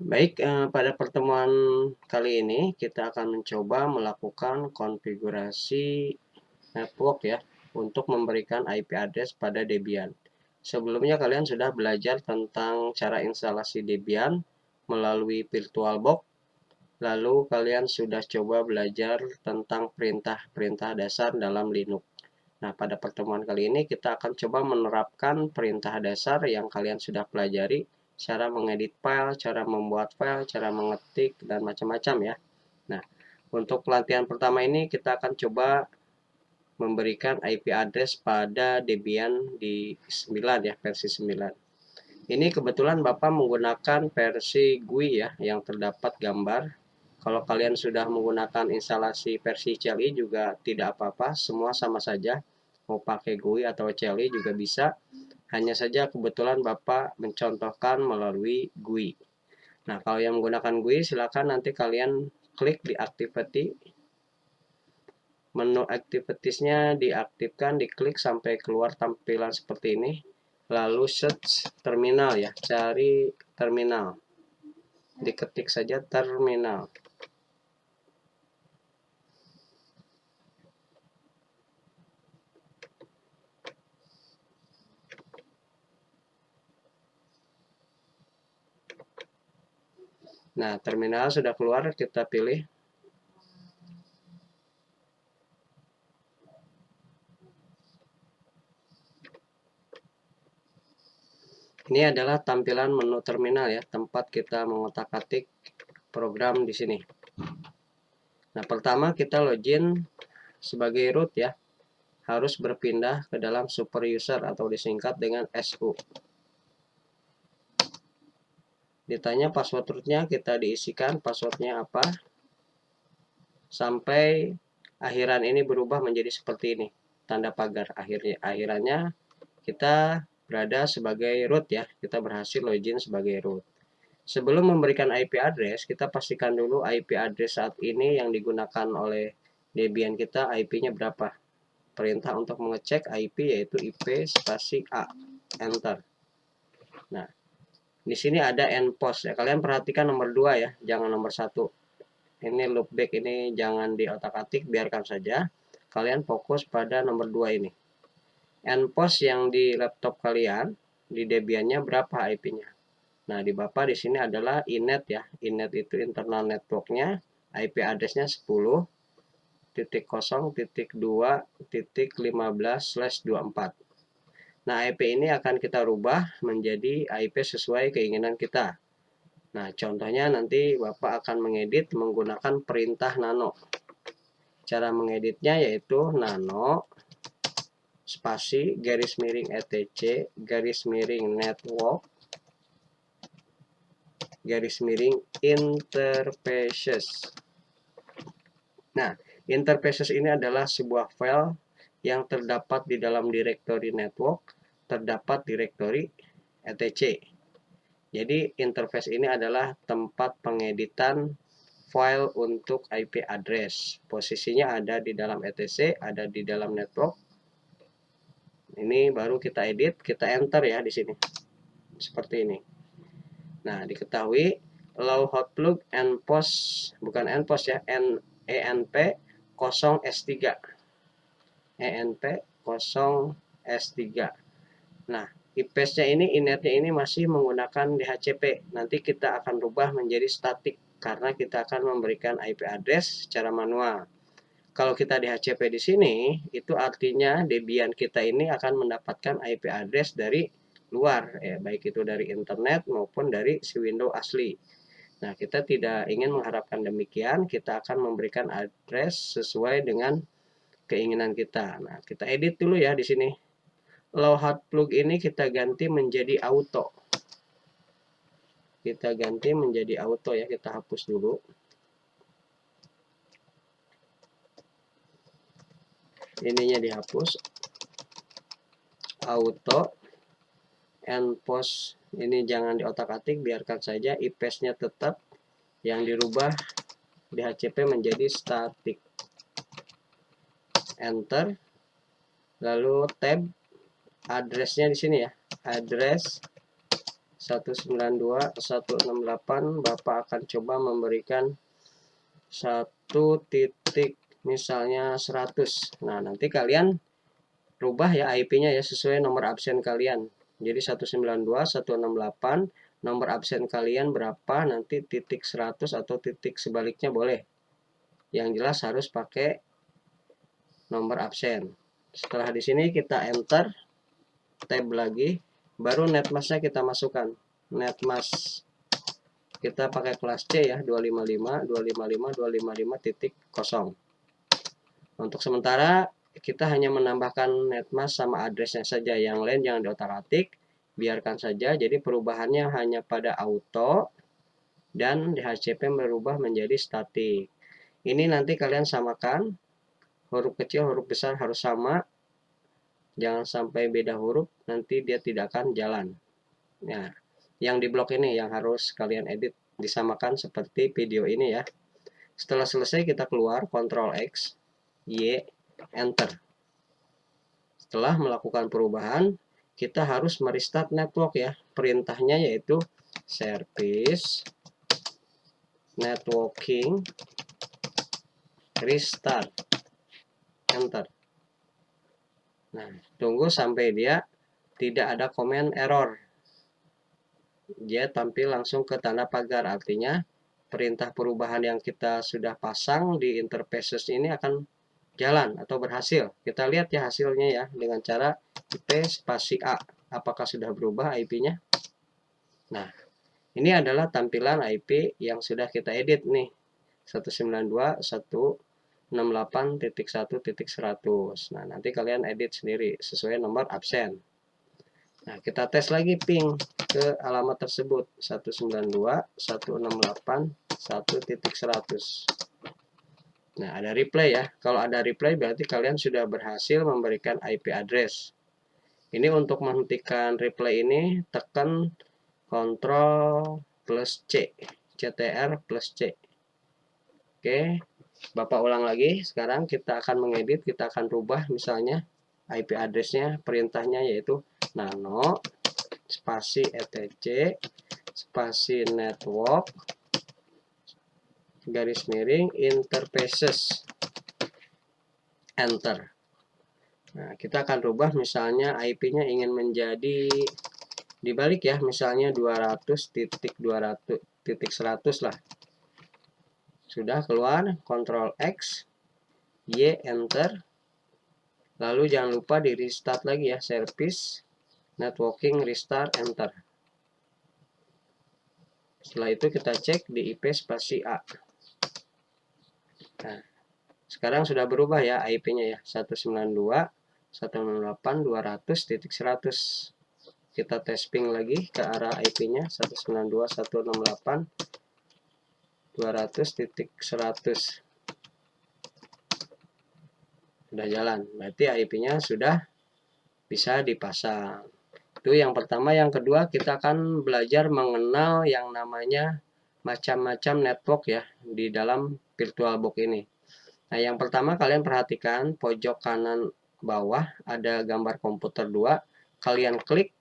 Baik, pada pertemuan kali ini kita akan mencoba melakukan konfigurasi network ya, untuk memberikan IP address pada Debian. Sebelumnya kalian sudah belajar tentang cara instalasi Debian melalui VirtualBox, lalu kalian sudah coba belajar tentang perintah-perintah dasar dalam Linux. Nah, pada pertemuan kali ini kita akan coba menerapkan perintah dasar yang kalian sudah pelajari, cara mengedit file, cara membuat file, cara mengetik, dan macam-macam ya. Nah, untuk pelatihan pertama ini kita akan coba memberikan IP address pada Debian di 9 ya, versi 9. Ini kebetulan Bapak menggunakan versi GUI ya, yang terdapat gambar. Kalau kalian sudah menggunakan instalasi versi CLI juga tidak apa-apa, semua sama saja. Mau pakai GUI atau CLI juga bisa. Hanya saja kebetulan Bapak mencontohkan melalui GUI. Nah, kalau yang menggunakan GUI silakan nanti kalian klik di activity. Menu activitiesnya diaktifkan, diklik sampai keluar tampilan seperti ini. Lalu search terminal ya, cari terminal. Diketik saja terminal. Nah, terminal sudah keluar, kita pilih. Ini adalah tampilan menu terminal ya, tempat kita mengotak-atik program di sini. Nah, pertama kita login sebagai root ya. Harus berpindah ke dalam super user atau disingkat dengan SU. Ditanya password rootnya, kita diisikan passwordnya apa. Sampai akhiran ini berubah menjadi seperti ini. Tanda pagar akhirannya kita berada sebagai root ya. Kita berhasil login sebagai root. Sebelum memberikan IP address, kita pastikan dulu IP address saat ini yang digunakan oleh Debian kita IP-nya berapa. Perintah untuk mengecek IP yaitu IP spasi A, enter. Nah, di sini ada endpost ya. Kalian perhatikan nomor 2 ya, jangan nomor 1. Ini loopback ini jangan diotak-atik, biarkan saja. Kalian fokus pada nomor 2 ini. Endpost yang di laptop kalian, di Debian-nya berapa IP-nya? Nah, di Bapak di sini adalah inet ya. Inet itu internal network-nya, IP address-nya 10.0.2.15/24. Nah, IP ini akan kita rubah menjadi IP sesuai keinginan kita. Nah, contohnya nanti Bapak akan mengedit menggunakan perintah nano. Cara mengeditnya yaitu nano spasi garis miring etc garis miring network garis miring interfaces. Nah, interfaces ini adalah sebuah file yang terdapat di dalam direktori network, terdapat direktori etc. Jadi interface ini adalah tempat pengeditan file untuk IP address. Posisinya ada di dalam etc, ada di dalam network. Ini baru kita edit, kita enter ya di sini. Seperti ini. Nah, diketahui allow hotplug endpost, bukan endpost ya, enp 0s3. enp 0s3. Nah, IPS-nya ini, inetnya ini masih menggunakan DHCP. Nanti kita akan rubah menjadi static karena kita akan memberikan IP address secara manual. Kalau kita DHCP di sini, itu artinya Debian kita ini akan mendapatkan IP address dari luar, ya, baik itu dari internet maupun dari si Windows asli. Nah, kita tidak ingin mengharapkan demikian, kita akan memberikan address sesuai dengan keinginan kita. Nah, kita edit dulu ya di sini. Allow hotplug ini kita ganti menjadi auto. Kita ganti menjadi auto ya, kita hapus dulu. Ininya dihapus. Auto. Endpost ini jangan diotak-atik, biarkan saja. IPS-nya tetap. Yang dirubah DHCP menjadi static. Enter. Lalu tab address-nya di sini ya. Address 192.168, Bapak akan coba memberikan satu titik misalnya 100. Nah, nanti kalian rubah ya IP-nya ya sesuai nomor absen kalian. Jadi 192.168, nomor absen kalian berapa, nanti titik 100 atau titik sebaliknya boleh. Yang jelas harus pakai nomor absen. Setelah di sini kita enter, tab lagi, baru netmasknya kita masukkan. Netmask kita pakai kelas C ya, 255.255.255.0. Untuk sementara kita hanya menambahkan netmask sama addressnya saja, yang lain jangan diotak-atik, biarkan saja. Jadi perubahannya hanya pada auto dan DHCP berubah menjadi statik. Ini nanti kalian samakan, huruf kecil huruf besar harus sama, jangan sampai beda huruf, nanti dia tidak akan jalan. Nah, yang di blok ini yang harus kalian edit, disamakan seperti video ini ya. Setelah selesai kita keluar, Ctrl X, Y, Enter. Setelah melakukan perubahan, kita harus merestart network ya. Perintahnya yaitu service networking restart. Enter. Nah, tunggu sampai dia tidak ada komen error. Dia tampil langsung ke tanda pagar, artinya perintah perubahan yang kita sudah pasang di interfaces ini akan jalan atau berhasil. Kita lihat ya hasilnya ya dengan cara IP spasi A. Apakah sudah berubah IP-nya? Nah, ini adalah tampilan IP yang sudah kita edit nih. 192.168.1.100. Nah, nanti kalian edit sendiri sesuai nomor absen. Nah, kita tes lagi ping ke alamat tersebut 192.168.1.100. Nah, ada replay ya. Kalau ada replay berarti kalian sudah berhasil memberikan IP address. Ini untuk menghentikan replay ini tekan Ctrl plus C, CTR plus C. Oke, Bapak ulang lagi. Sekarang kita akan mengedit, kita akan rubah misalnya IP addressnya, perintahnya yaitu nano spasi etc spasi network garis miring interfaces. Enter. Nah, kita akan rubah misalnya IP-nya ingin menjadi dibalik ya, misalnya 200.200.100 lah. Sudah keluar, Ctrl X, Y, Enter. Lalu jangan lupa di restart lagi ya, service networking restart, Enter. Setelah itu kita cek di IP spasi A. Nah, sekarang sudah berubah ya IP-nya ya, 192.168.200.100. Kita tes ping lagi ke arah IP-nya 192.168.200.100. Sudah jalan, berarti IP-nya sudah bisa dipasang. Itu yang pertama. Yang kedua, kita akan belajar mengenal yang namanya macam-macam network ya di dalam VirtualBox ini. Nah, yang pertama kalian perhatikan pojok kanan bawah ada gambar komputer 2. Kalian klik,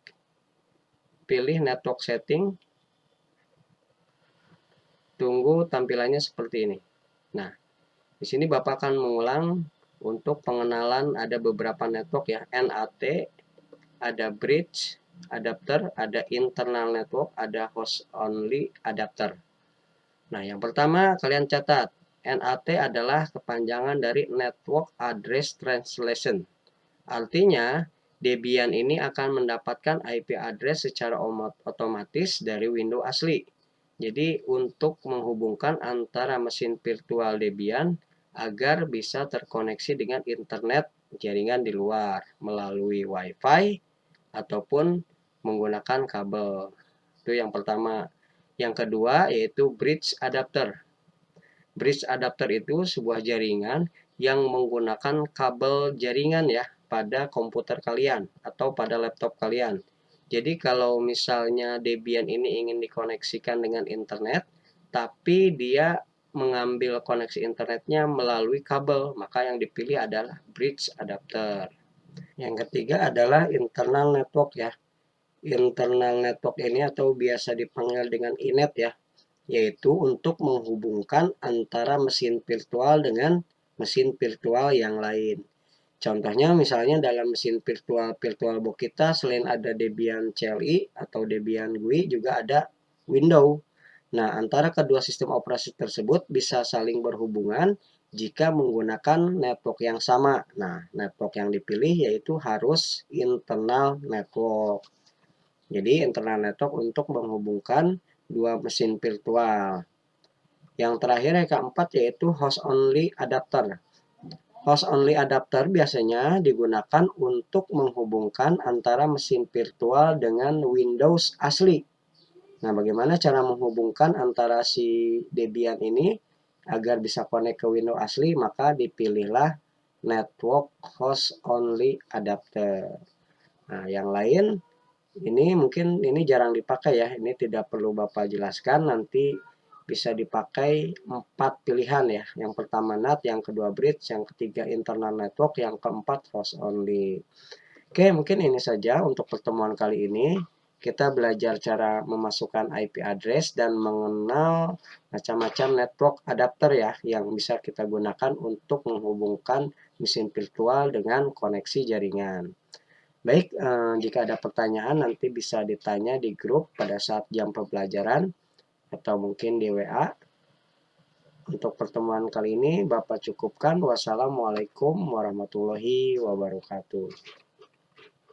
pilih network setting, tunggu tampilannya seperti ini. Nah, di sini Bapak akan mengulang untuk pengenalan ada beberapa network ya, NAT, ada bridge adapter, ada internal network, ada host only adapter. Nah, yang pertama kalian catat, NAT adalah kepanjangan dari Network Address Translation. Artinya, Debian ini akan mendapatkan IP address secara otomatis dari window asli. Jadi, untuk menghubungkan antara mesin virtual Debian agar bisa terkoneksi dengan internet jaringan di luar melalui WiFi ataupun menggunakan kabel. Itu yang pertama. Yang kedua yaitu bridge adapter. Bridge adapter itu sebuah jaringan yang menggunakan kabel jaringan ya pada komputer kalian atau pada laptop kalian. Jadi kalau misalnya Debian ini ingin dikoneksikan dengan internet, tapi dia mengambil koneksi internetnya melalui kabel, maka yang dipilih adalah bridge adapter. Yang ketiga adalah internal network ya. internal network ini atau biasa dipanggil dengan INET ya, yaitu untuk menghubungkan antara mesin virtual dengan mesin virtual yang lain. Contohnya misalnya dalam mesin VirtualBox kita selain ada Debian CLI atau Debian GUI juga ada Windows. Nah, antara kedua sistem operasi tersebut bisa saling berhubungan jika menggunakan network yang sama. Nah, network yang dipilih yaitu harus internal network. Jadi, internal network untuk menghubungkan dua mesin virtual. Yang terakhir yang keempat yaitu host only adapter. Host only adapter biasanya digunakan untuk menghubungkan antara mesin virtual dengan Windows asli. Nah, bagaimana cara menghubungkan antara si Debian ini agar bisa connect ke Windows asli? Maka dipilihlah network host only adapter. Nah, yang lain ini mungkin ini jarang dipakai ya. Ini tidak perlu Bapak jelaskan, nanti bisa dipakai 4 pilihan ya. Yang pertama NAT, yang kedua bridge, yang ketiga internal network, yang keempat host only. Oke, mungkin ini saja untuk pertemuan kali ini. Kita belajar cara memasukkan IP address dan mengenal macam-macam network adapter ya yang bisa kita gunakan untuk menghubungkan mesin virtual dengan koneksi jaringan. Baik, jika ada pertanyaan nanti bisa ditanya di grup pada saat jam pembelajaran atau mungkin di WA. Untuk pertemuan kali ini Bapak cukupkan. Wassalamualaikum warahmatullahi wabarakatuh.